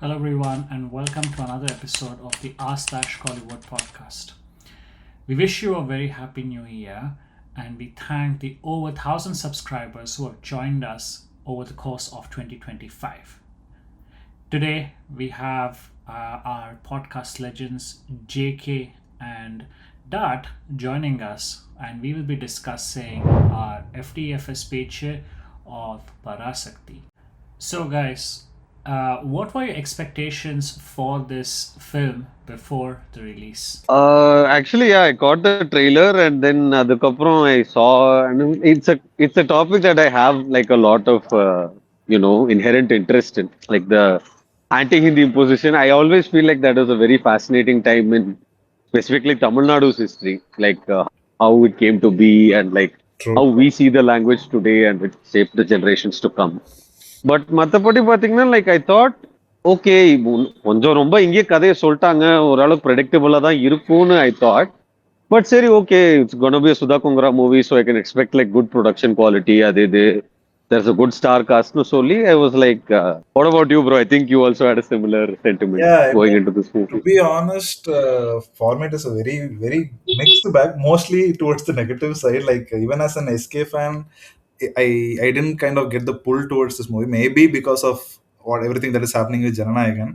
Hello, everyone, and welcome to another episode of the r/Kollywood podcast. We wish you a very happy new year, and we thank the over 1,000 subscribers who have joined us over the course of 2025. Today, we have our podcast legends JK and Dart joining us, and we will be discussing our FDFS Pechu of Parasakthi. So, guys, what were your expectations for this film before the release? Actually, yeah, I got the trailer and then அதுக்கப்புறம் I saw, and it's a topic that I have like a lot of inherent interest in, like the anti-Hindi imposition. I always feel like that was a very fascinating time in specifically Tamil Nadu's history, like how it came to be and like how True. we see the language today and it shaped the generations to come. But மற்றபடி பார்த்தீங்கன்னா like I thought okay கொஞ்சம் ரொம்ப இங்கேயே கதையை சொல்லிட்டாங்க, ஓரளவுக்கு ப்ரெடிக்டபுளாக தான் இருக்கும்னு ஐ தாட். பட் சரி, okay, it's gonna be Sudha Kongara movie, so I can expect like good production quality, அது இது there's a good star cast னு சொல்லி I was like, what about you, bro? I think you also had a similar sentiment Yeah, I going mean, into this to movie. be honest, format is a very mixed bag, mostly towards the negative side. Like even as an SK fan, I didn't kind of get the pull towards this movie. Maybe because of what everything that is happening with Jananayagan.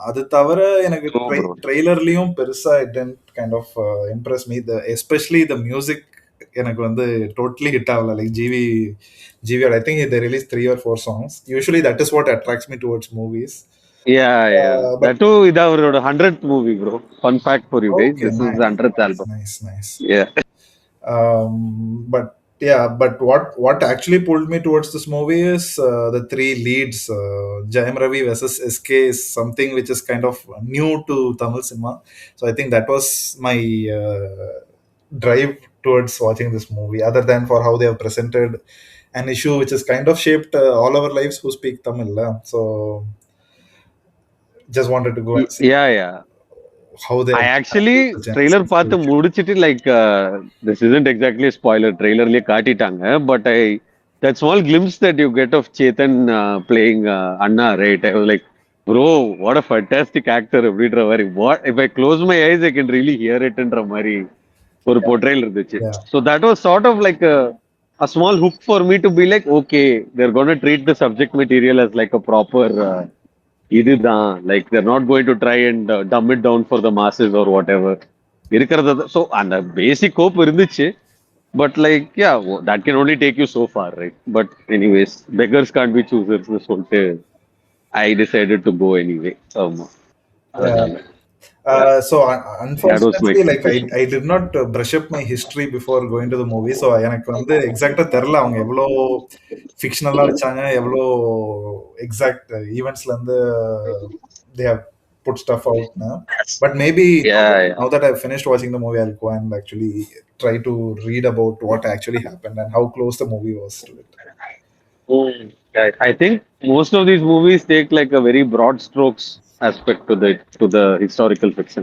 அது தவிர எனக்கு True, bro. ட்ரெய்லர்லயும் பெருசா it didn't kind of impress me. The especially the music எனக்கு வந்து totally hit ஆகல. Like GV, I think they released 3 or 4 songs. Usually that is what attracts me towards movies. Yeah. But That too, இது அவரோட 100th movie, bro. Fun fact for you guys, okay, this is the nice, 100th nice, album. nice, nice. Yeah. But yeah, but what actually pulled me towards this movie is the three leads. Jayam Ravi versus SK is something which is kind of new to Tamil cinema. So I think that was my drive towards watching this movie. Other than for how they have presented an issue which has kind of shaped all our lives who speak Tamil. So just wanted to go and see Yeah. how they I have actually handled the Chinese trailer பார்த்து sensibility. முடிச்சிட்டு like this isn't exactly a spoiler, trailerலயே காட்டிட்டாங்க, but that small glimpse that you get of Chetan playing Anna, right? I was like, bro, what a fantastic actor அப்படின்ற மாதிரி. What if I close my eyes I can really hear it ன்ற மாதிரி ஒரு Yeah, portrayal இருந்துச்சு. yeah. So that was sort of like a small hook for me to be like, okay, they're going to treat the subject material as like a proper இதுதான், like they're not going to try and dumb it down for the masses or whatever இருக்கிறது. So அந்த basic hope இருந்துச்சு, but like yeah, that can only take you so far, right? But anyways, beggars can't be சூசர்ஸ்னு சொல்லிட்டு I decided to go anyway. ஆமா, Yeah. அதனால So that was my unfortunately, like expectation. I did not brush up my history before going to the movie. So எனக்கு வந்து எக்ஸாக்டா தெரியல அவங்க எவ்வளோ ஃபிக்ஷனலா வச்சாங்க, எவ்வளோ எக்ஸாக்ட் ஈவெண்ட்ஸ்ல இருந்து they have put stuff out now. But maybe Yeah. now that I've finished watching the movie, I'll go and actually try to read about what actually happened and how close the movie was to it. I think most of these movies take like a very broad strokes aspect to the historical fiction.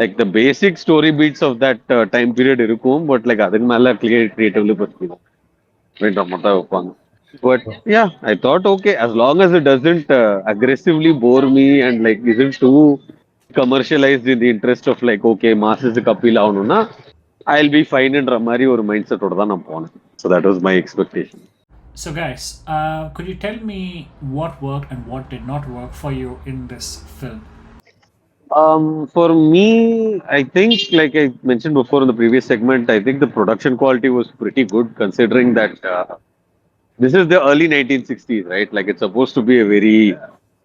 Like the basic story beats of that time period இருக்கும், but like அதுக்கு மேல creatively படுத்திடும் வேண்டாம் மட்டும் வைப்பாங்க. But yeah, I thought okay, as long as it doesn't aggressively bore me and like isn't too commercialized in the interest of like okay masses appeal ஆகணும்னா I'll be fine ன்ற மாதிரி ஒரு mind செட்டோட தான் நான் போனேன். So that was my expectation. So, guys, could you tell me what worked and what did not work for you in this film? For me, I think, like I mentioned before in the previous segment, I think the production quality was pretty good considering that this is the early 1960s, right? Like it's supposed to be a very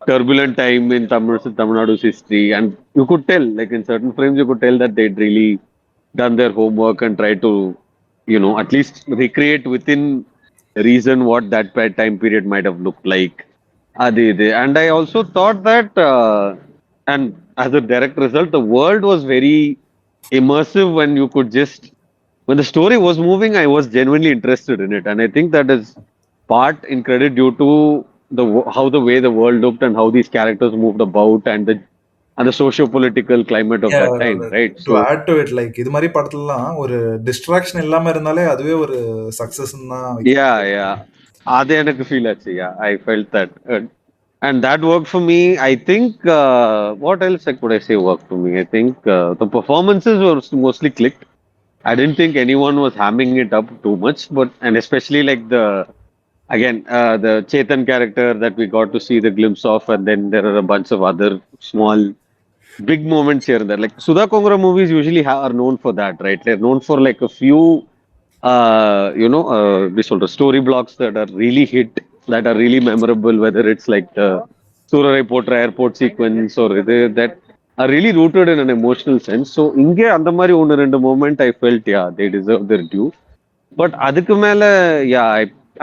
turbulent time in Tamil Nadu's history, and you could tell, like in certain frames, you could tell that they'd really done their homework and tried to, at least recreate within reason what that time period might have looked like. And I also thought that, and as a direct result, the world was very immersive when you could just, when the story was moving, I was genuinely interested in it. And I think that is part in credit due to how the way the world looked and how these characters moved about and the socio-political climate of Yeah, that time, right? to So add to it, like இது மாதிரி படத்துலலாம் ஒரு distraction இல்லாம இருந்தாலே அதுவே ஒரு success தான். yeah. அது எனக்கு ஃபீல் ஆச்சு. Yeah, I felt that. And that worked for me. I think what else could I say worked for me? I think the performances were mostly clicked. I didn't think anyone was hamming it up too much, but and especially like the again the Chetan character that we got to see the glimpse of, and then there are a bunch of other small big moments here and there. Like Sudha Kongra movies usually are known for that, right? They're known for like a few this sort of story blocks that are really hit, that are really memorable, whether it's like the Surai Potra airport sequence or that are really rooted in an emotional sense. So, inge அந்த மாதிரி ஒன்று ரெண்டு moment I felt, yeah, they deserve their due. But அதுக்கு மேல, yeah,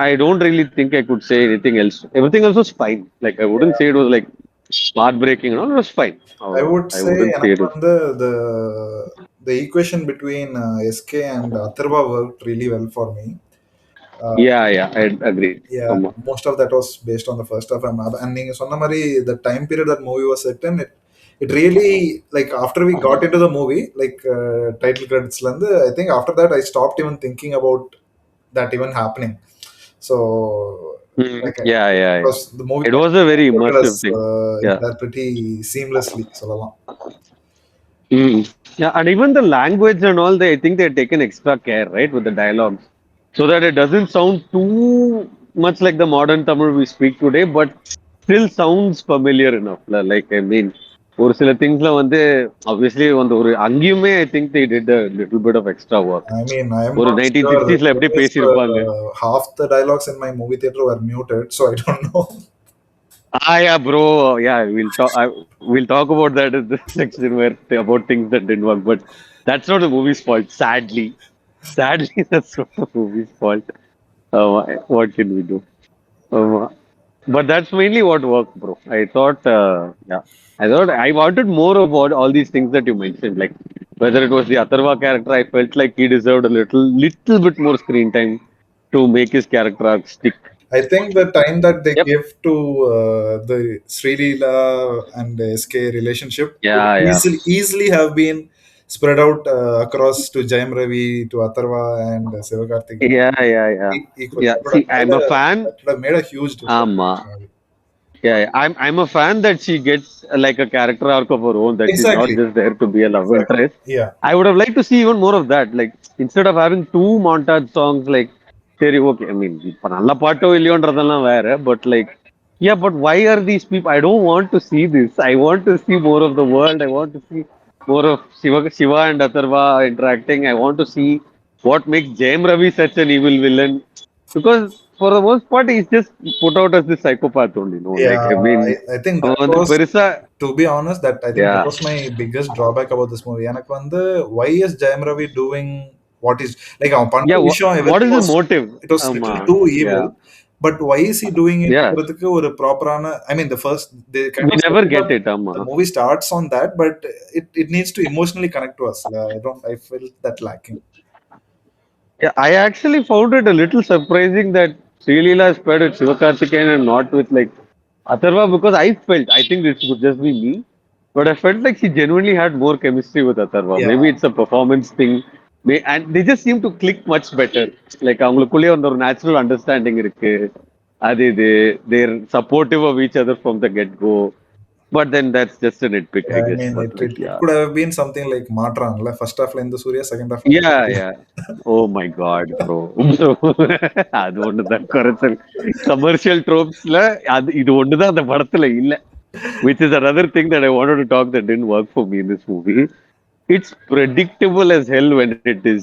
I don't really think I could say anything else. Everything else was fine. Like, I wouldn't say it was like heartbreaking and all. It was fine. I would I say wouldn't say எனக்கு it was. வந்து the equation between SK and Atharva worked really well for me. Yeah, yeah, I agree. Yeah, most of that was based on the first half. And நீங்க சொன்ன மாதிரி the time period that movie was set in, it really, like, after we got into the movie, like, title credits la irundhu, I think after that I stopped even thinking about that even happening. So, like, Yeah, yeah, yeah. because the movie It was a very transported us immersive thing. into Yeah. that pretty seamlessly சொல்லலாம். Yeah, and even the language and all, I think they've taken extra care, right, with the dialogues, so that it doesn't sound too much like the modern Tamil we speak today, but still sounds familiar enough. Like, I mean, ஒரு சில திங்ஸ்ல வந்து obviously வந்து ஒரு அங்கேயுமே I think they did a little bit of extra work. I mean, I am ஒரு not sure. The 1960sல thing எப்படி is, பேசியிருப்பாங்க. half the dialogues in my movie theater were muted, so I don't know. Yeah, bro. Yeah, we'll talk about that in this section where about things that didn't work. But that's not the movie's fault. Sadly, that's not the movie's fault. What can we do? Um, but that's mainly what worked, bro. I wanted more of all these things that you mentioned, like whether it was the Atharva character. I felt like he deserved a little bit more screen time to make his character arc stick. I think the time that they Yep. give to the Sri Leela and the SK relationship would Yeah, yeah. easily have been spread out across to Jayam Ravi, to Atharva, and Sivakarthikeyan Yeah, yeah, yeah. equally. Yeah. See, I'm a fan. That would have made a huge difference in this Um, movie. yeah, yeah. I'm a fan that she gets like a character arc of her own, that she's not Exactly. just there to be a love Exactly. interest. Yeah. I would have liked to see even more of that. Like instead of having two montage songs, like சரி okay, I mean இப்ப நல்ல பாட்டோ இல்லையோன்றதெல்லாம் வேற, but like yeah, but why are these people? I don't want to see this. I want to see more of the world. I want to see more of Shiva and Atharva interacting. I want to see what makes Jayam Ravi such an evil villain. Because for the most part, he's just put out as this psychopath only. No, like Yeah, I mean, I think அவன் that வந்து was, பெருசா to be honest, that I think that yeah was my biggest drawback about this movie. எனக்கு வந்து, why is Jayam Ravi doing what is, like, அவன் yeah. பண்ற விஷயம், What everything is his was, motive? it was little too evil, Yeah, but why is he doing it yeah. ங்கிறதுக்கு ஒரு ப்ராப்பரான, I mean, the first, they kind We of set never it get up, it. the movie starts on that, but it needs to emotionally connect to us. I felt that lacking. Yeah, I actually found it a little surprising that Sri Leela is paired with Sivakarthikeyan and not with like Atharva, because I think this could just be me, but I felt like she genuinely had more chemistry with Atharva. Yeah, Maybe it's a performance thing, and they just seem to click much better. Like அவங்களுக்குள்ளே வந்து ஒரு natural understanding இருக்கு. They're supportive of each other from the get go. But then that's just a nitpick, I I guess. mean, But like, it yeah. could have been something like Maattrraan, first half in the Surya, second half in the Yeah, Surya. yeah. Oh my God, bro. அது ஒண்ணுதான் குறைச்சல். Commercial ட்ரோப்ஸ்ல இது ஒண்ணுதான் அந்த படத்துல இல்ல. Which is another thing that I wanted to talk that didn't work for me in this movie. It's predictable as hell when it is.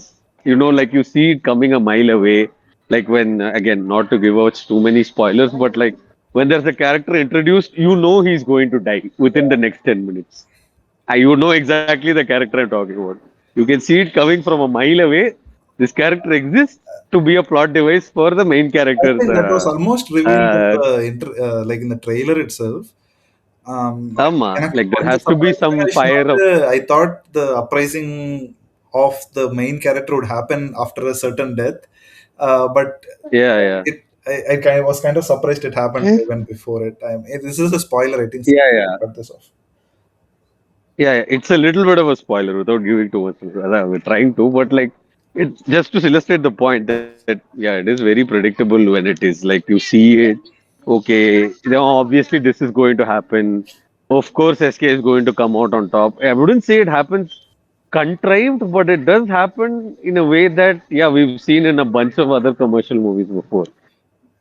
You know, like you see it coming a mile away. Like when, again, not to give out too many spoilers, but like when there's a character introduced, you know he's going to die within the next 10 minutes. You know exactly the character I'm talking about. You can see it coming from a mile away. This character exists to be a plot device for the main I character's. think that was almost revealed in Uh, the like in the trailer itself. எனக்கு like there கொஞ்சம் has to be surprising some விஷயம் fire. வந்து, I thought the uprising of the main character would happen after a certain death, but Yeah, yeah, I kind of was kind of surprised it happened yeah, even before it. This is a spoiler, I think. yeah. Cut this off. Yeah, it's a little bit of a spoiler without giving too much. We're trying to, but like, it's just to illustrate the point that yeah, it is very predictable when it is like you see it. okay, obviously this is going to happen. Of course, SK is going to come out on top. I wouldn't say it happens contrived, but it does happen in a way that, yeah, we've seen in a bunch of other commercial movies before,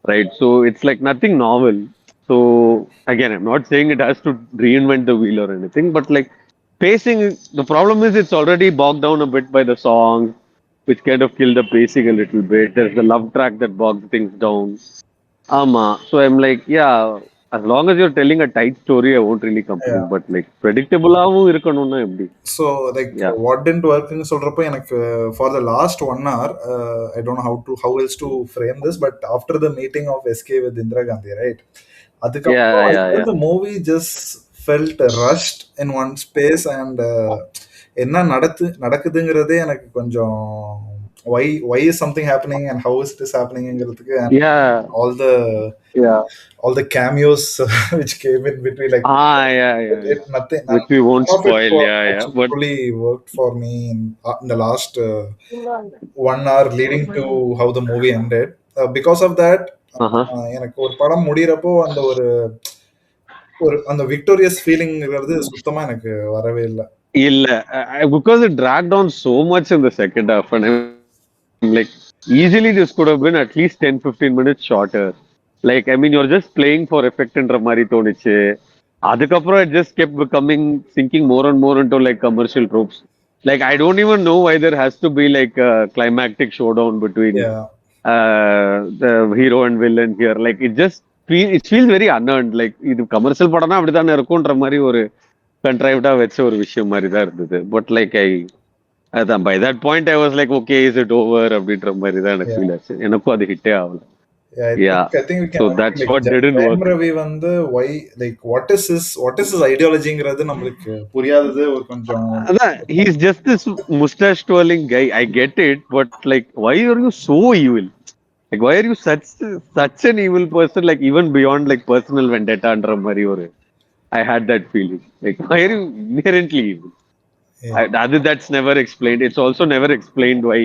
right? So it's like nothing novel. So again, I'm not saying it has to reinvent the wheel or anything, but like pacing, the problem is it's already bogged down a bit by the songs, which kind of kill the pacing a little bit. There's the love track that bogs things down. So I'm like, yeah, as long as you're telling a tight story, I won't really Yeah. complain. But like predictable-ஆவும் இருக்கணும்னா எப்படி? So like Yeah. what didn't work ன்னு சொல்றப்ப எனக்கு for the last 1 hour, I don't know how else to frame this, but after the meeting of SK with Indira Gandhi, right? Yeah, அதுக்கப்புறம் I yeah, felt yeah. the movie just felt rushed in one space, and என்ன நடக்குதுங்கிறதே எனக்கு கொஞ்சம் why is something happening and how is this happeningங்கிறதுக்கு, and Yeah, all the yeah. all the cameos which came in between, like Yeah, yeah, it yeah. nothing, Which we none won't of it spoil. Yeah, yeah. actually But truly worked for me in the last 1 hour leading to how the movie ended. Because of that, uh-huh. எனக்கு ஒரு படம் முடியிறப்போ அந்த ஒரு ஒரு அந்த victorious ஃபீலிங்கிறது சுத்தமா எனக்கு வரவே இல்லை. Because it dragged on so much in the second half, and I'm like, easily this could have been at least 10-15 minutes shorter. Like, I mean, you're just playing for effect and மாதிரி தோணுச்சு. அதுக்கப்புறம் it just kept becoming, sinking more and more into like commercial tropes. Like, I don't even know why there has to be like a climactic showdown between Yeah, the hero and villain here. Like, it feels very unearned. Like, இது commercial படம்னா அப்படித்தானே இருக்கும்ன்ற மாதிரி ஒரு கண்ட்ரைவ்டா வச்ச ஒரு விஷயம் மாதிரி தான் இருந்தது. பட் லைக் அதான் by that point I was like okay is it over அப்படின்ற மாதிரி தான் எனக்கு yeah. ஃபீல் ஆச்சு. எனக்கும் அது ஹிட்டே ஆகல. Yeah, yeah I think we so can agree, that's like what didn't Jayam work. Ravi வந்து why, like what is his ideologyங்கிறது நம்மளுக்கு புரியாதது ஒரு கொஞ்சம். அதான் he's just this moustache twirling guy. I get it, but like why are you so evil? Like why are you such an evil person? Like even beyond like personal வெண்டேட்டான்ற மாதிரி ஒரு I hate that feeling. Like why are you inherently evil? Yeah, That's never explained. It's also never explained why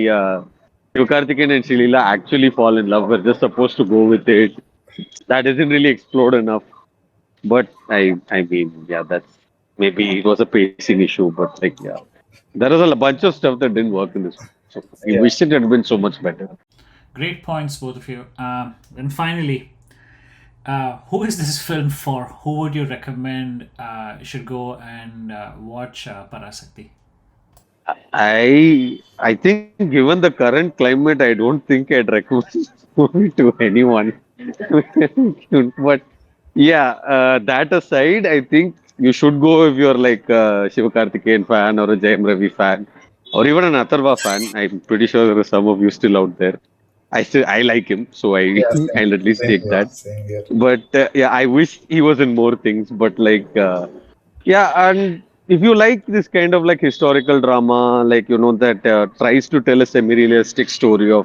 Sivakarthikeyan and Shalila actually fall in love. We're just supposed to go with it. That isn't really explored enough. But I mean, yeah, that's maybe it was a pacing issue. But like, yeah, there was a bunch of stuff that didn't work in this. So I yeah. wish it had been so much better. Great points, both of you. And finally, who is this film for? Who would you recommend should go and watch Parasakthi? I think given the current climate, I don't think I'd recommend this movie to anyone. But yeah, that aside, I think you should go if you're like a Sivakarthikeyan fan or a Jayam Ravi fan or even an Atharva fan. I'm pretty sure there are some of you still out there. I like him, so Yeah, same, I'll at least same take here, that. same here. But yeah, I wish he was in more things. But like yeah, and if you like this kind of like historical drama, like that tries to tell a semi-realistic story of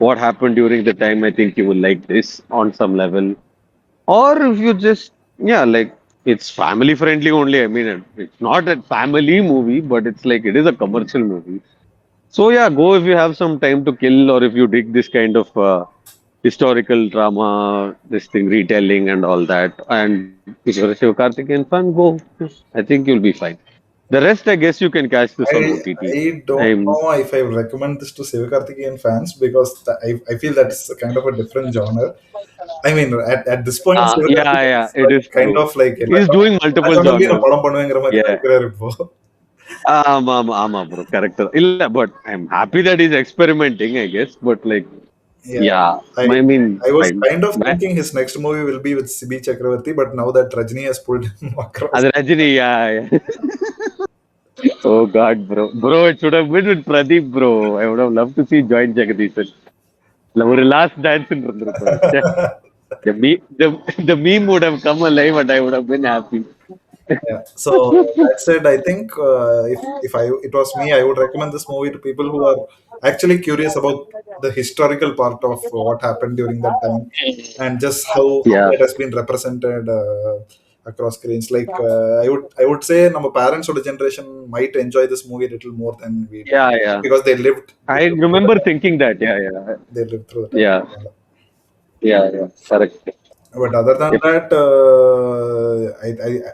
what happened during the time, I think you will like this on some level. Or if you just like it's family friendly only. I mean, it's not a family movie, but it's like it is a commercial movie. So yeah, go if you have some time to kill, or if you dig this kind of historical drama, this thing retelling and all that. And if you're a Sivakarthikeyan fan, go. I think you'll be fine. The rest, I guess, you can catch this on I OTT. I don't I'm know if I would recommend this to Sivakarthikeyan fans, because I feel that's a kind of a different genre. I mean, at this point, Sivakarthikeyan yeah, is it like is kind true. of like He's doing எல்லா multiple ஜானர்லயும் நான் genres. படம் பண்ணுவேங்கிற மாதிரி தான் Yeah. இருக்கிறாரு இப்போ. ஆமா bro, correct. இல்ல, but I'm happy that he's experimenting, I guess. But like, Yeah, yeah, I I mean, I was fine. kind of thinking his next movie will be with Sibi Chakravarti, but now that Rajni has pulled him across, அது Rajini, yeah. Oh God, bro. Bro, it should have been with Pradeep, bro. I would have loved to see joint Jagadish. ஒரு last dance இருந்திருக்கும். ச்சே. The meme, the meme would have come alive and I would have been happy. yeah. So that said, I think if I it was me, I would recommend this movie to people who are actually curious about the historical part of what happened during that time, and just how Yeah, it has been represented across screens. Like I would say, our parents or the generation might enjoy this movie a little more than we did, yeah. because they I lived through the remember time. thinking that. Yeah, yeah. They lived through the time. Yeah, yeah. Correct. But other than that,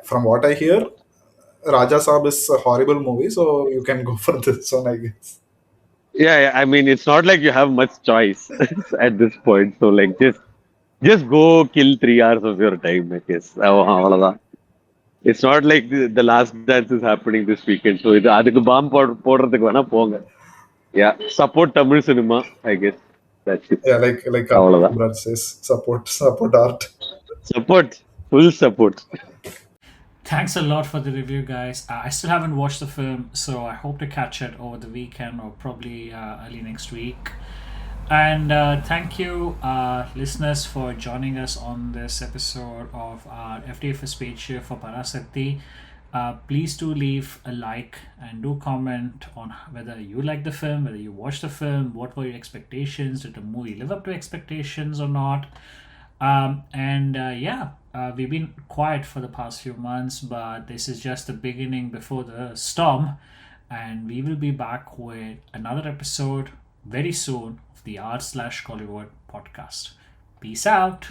from what I hear, Raja Saab is a horrible movie, so you can go for this one, I guess. Yeah, I mean, it's not like you have much choice at this point. So like, just go kill 3 hours of your time, I guess. அவ்வளவுதான். It's not like the last dance is happening this weekend. So அதுக்கு bomb போடுறதுக்கு வேணா போங்க. Yeah, support Tamil cinema, I guess. That's it. Yeah, like அவ்வளவுதான். Brad says, support art. Support, full support. Thanks a lot for the review, guys. I still haven't watched the film, so I hope to catch it over the weekend or probably early next week. And thank you, listeners, for joining us on this episode of our FDFS Pechu for Parasakthi. Please do leave a like and do comment on whether you like the film, whether you watched the film, what were your expectations, did the movie live up to expectations or not. We've been quiet for the past few months, but this is just the beginning before the storm, and we will be back with another episode very soon of the r/Kollywood podcast. Peace out.